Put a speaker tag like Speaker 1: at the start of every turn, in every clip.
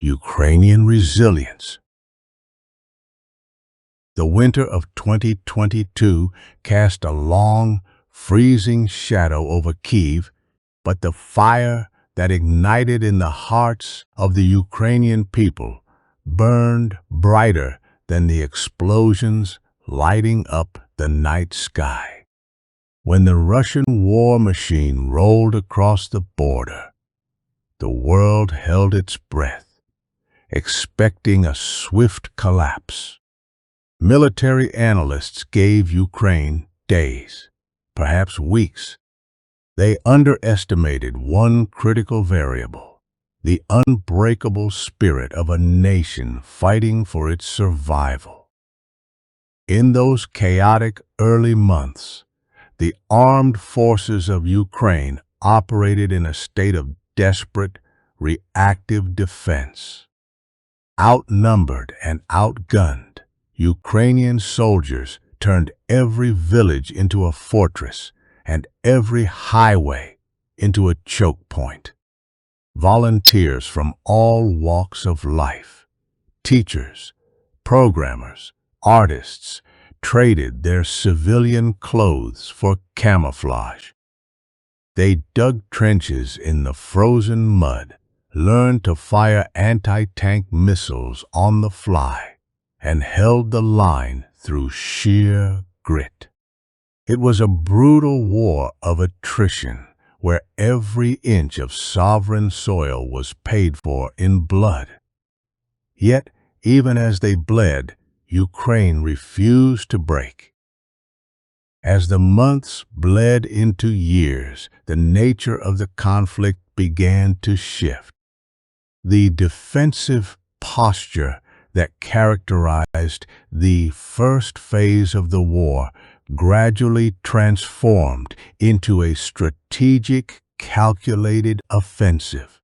Speaker 1: Ukrainian resilience. The winter of 2022 cast a long, freezing shadow over Kyiv, but the fire that ignited in the hearts of the Ukrainian people burned brighter than the explosions lighting up the night sky. When the Russian war machine rolled across the border, the world held its breath, expecting a swift collapse. Military analysts gave Ukraine days, perhaps weeks. They underestimated one critical variable: the unbreakable spirit of a nation fighting for its survival. In those chaotic early months, the armed forces of Ukraine operated in a state of desperate, reactive defense. Outnumbered and outgunned, Ukrainian soldiers turned every village into a fortress and every highway into a choke point. Volunteers from all walks of life, teachers, programmers, artists, traded their civilian clothes for camouflage. They dug trenches in the frozen mud, learned to fire anti-tank missiles on the fly, and held the line through sheer grit. It was a brutal war of attrition, where every inch of sovereign soil was paid for in blood. Yet, even as they bled, Ukraine refused to break. As the months bled into years, the nature of the conflict began to shift. The defensive posture that characterized the first phase of the war gradually transformed into a strategic, calculated offensive.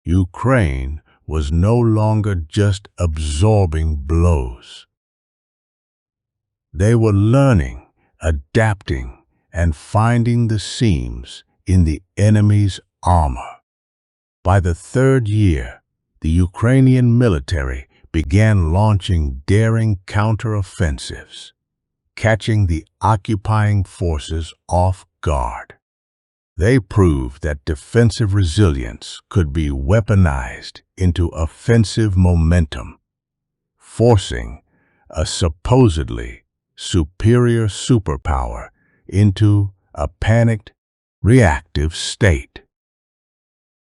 Speaker 1: Ukraine was no longer just absorbing blows. They were learning, adapting, and finding the seams in the enemy's armor. By the third year, the Ukrainian military began launching daring counteroffensives, catching the occupying forces off guard. They proved that defensive resilience could be weaponized into offensive momentum, forcing a supposedly superior superpower into a panicked, reactive state.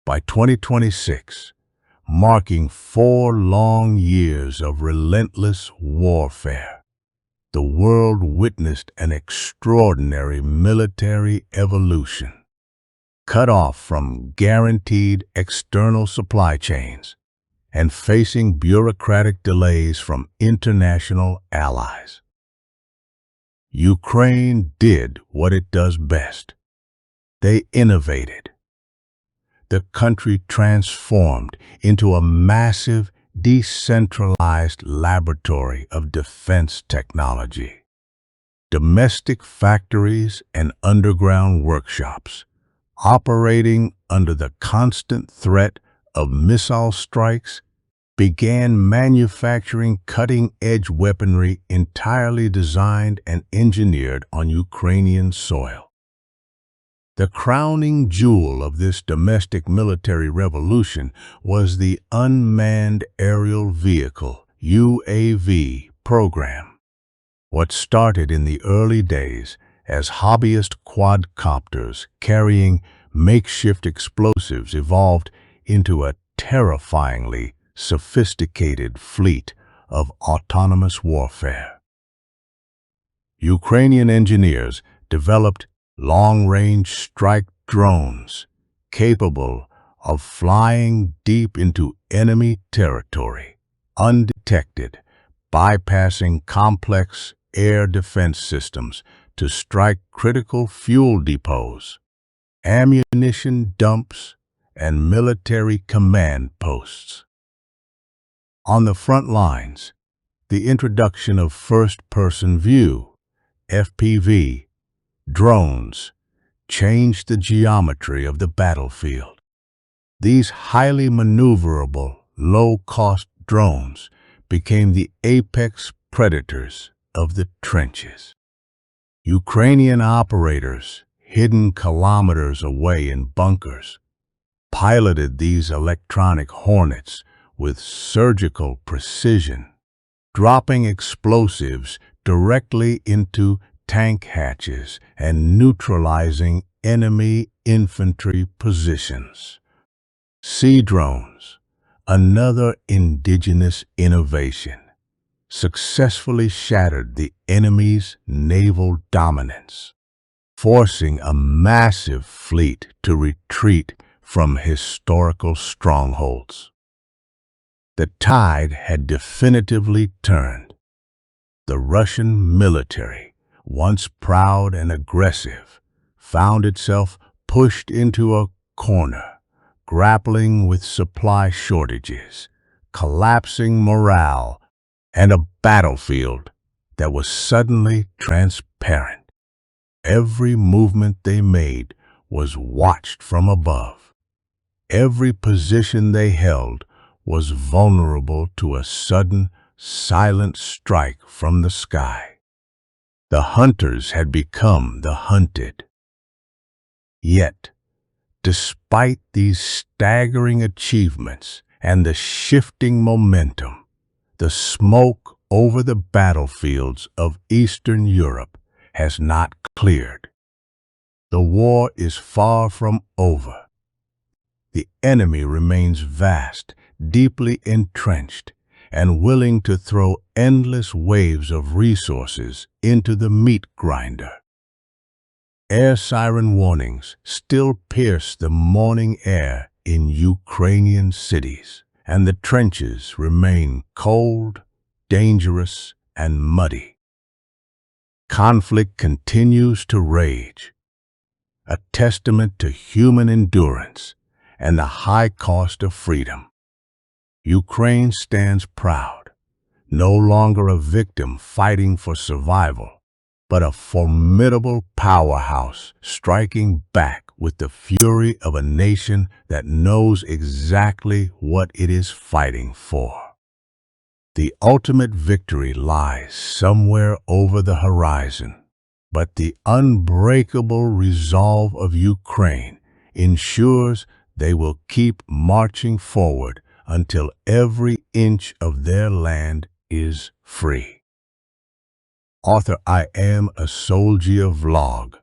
Speaker 1: By 2026, marking 4 long years of relentless warfare, the world witnessed an extraordinary military evolution. Cut off from guaranteed external supply chains and facing bureaucratic delays from international allies, Ukraine did what it does best. They innovated. The country transformed into a massive, decentralized laboratory of defense technology. Domestic factories and underground workshops, operating under the constant threat of missile strikes, began manufacturing cutting-edge weaponry entirely designed and engineered on Ukrainian soil. The crowning jewel of this domestic military revolution was the Unmanned Aerial Vehicle (UAV) program. What started in the early days as hobbyist quadcopters carrying makeshift explosives evolved into a terrifyingly sophisticated fleet of autonomous warfare. Ukrainian engineers developed long-range strike drones capable of flying deep into enemy territory, undetected, bypassing complex air defense systems to strike critical fuel depots, ammunition dumps, and military command posts. On the front lines, the introduction of first-person view, FPV, drones changed the geometry of the battlefield. These highly maneuverable, low-cost drones became the apex predators of the trenches. Ukrainian operators, hidden kilometers away in bunkers, piloted these electronic hornets with surgical precision, dropping explosives directly into tank hatches and neutralizing enemy infantry positions. Sea drones, another indigenous innovation, successfully shattered the enemy's naval dominance, forcing a massive fleet to retreat from historical strongholds. The tide had definitively turned. The Russian military, once proud and aggressive, found itself pushed into a corner, grappling with supply shortages, collapsing morale, and a battlefield that was suddenly transparent. Every movement they made was watched from above. Every position they held was vulnerable to a sudden, silent strike from the sky. The hunters had become the hunted. Yet, despite these staggering achievements and the shifting momentum, the smoke over the battlefields of Eastern Europe has not cleared. The war is far from over. The enemy remains vast, deeply entrenched, and willing to throw endless waves of resources into the meat grinder. Air siren warnings still pierce the morning air in Ukrainian cities, and the trenches remain cold, dangerous, and muddy. Conflict continues to rage, a testament to human endurance and the high cost of freedom. Ukraine stands proud, no longer a victim fighting for survival, but a formidable powerhouse striking back with the fury of a nation that knows exactly what it is fighting for. The ultimate victory lies somewhere over the horizon, but the unbreakable resolve of Ukraine ensures they will keep marching forward until every inch of their land is free. Author I Am a Soldier vlog.